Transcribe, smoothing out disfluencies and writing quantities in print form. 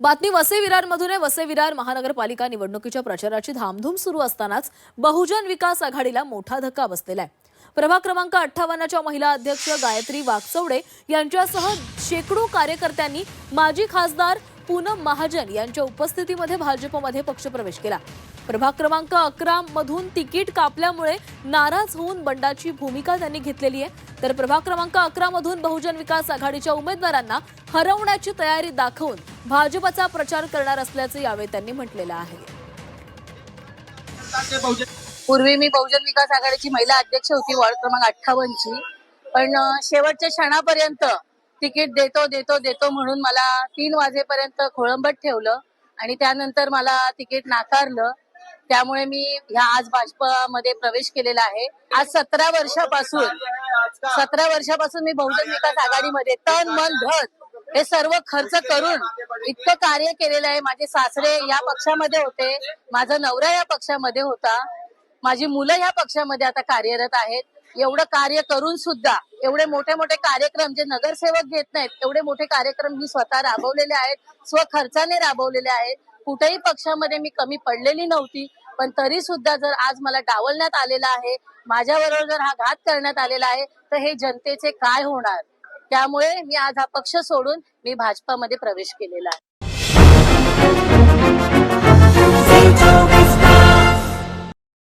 बातमी वसई विरारमधून आहे। वसई विरार महानगरपालिका निवडणुकीच्या प्रचाराची धामधूम सुरू असतानाच बहुजन विकास आघाडीला मोठा धक्का बसलेला आहे। प्रभाग क्रमांक 58च्या महिला अध्यक्ष गायत्री वाकचौडे यांच्यासह शेकडो कार्यकर्त्यांनी माजी खासदार पूनम महाजन यांच्या उपस्थितीमध्ये भाजपमध्ये पक्षप्रवेश केला। प्रभाग क्रमांक 11 मधून तिकीट कापल्यामुळे नाराज होऊन बंडाची भूमिका त्यांनी घेतलेली आहे। तर प्रभाग क्रमांक 11 मधून बहुजन विकास आघाडीच्या उमेदवारांना हरवण्याची तयारी दाखवून भाजपचा प्रचार करणार असल्याचे यावेळी त्यांनी म्हटलेलं आहे। पूर्वी मी बहुजन विकास आघाडीची महिला अध्यक्ष होती वॉर्ड क्रमांक 58ची, पण शेवटच्या क्षणापर्यंत तिकीट देतो देतो देतो म्हणून मला 3 वाजेपर्यंत खोळंबत ठेवलं आणि त्यानंतर मला तिकीट नाकारलं। त्यामुळे मी आज भाजपमध्ये प्रवेश केलेला आहे। आज 17 वर्षापासून मी बहुजन विकास आघाडीमध्ये तन मन धन हे सर्व खर्च करून इतकं कार्य केलेलं आहे। माझे सासरे या पक्षामध्ये होते, माझा नवरा या पक्षामध्ये होता, माझी मुलं या पक्षामध्ये आता कार्यरत आहेत। एवढं कार्य करून सुद्धा एवढे मोठे मोठे कार्यक्रम जे नगरसेवक घेत नाहीत एवढे मोठे कार्यक्रम मी स्वतः राबवलेले आहेत, स्वखर्चाने राबवलेले आहेत। कुठेही पक्षामध्ये मी कमी पडलेली नव्हती, पण तरी सुद्धा जर आज मला डावलण्यात आलेला आहे, माझ्याबरोबर जर हा घात करण्यात आलेला आहे, तर हे जनतेचे काय होणार। त्यामुळे मी आज हा पक्ष सोडून मी भाजपामध्ये प्रवेश केलेला आहे।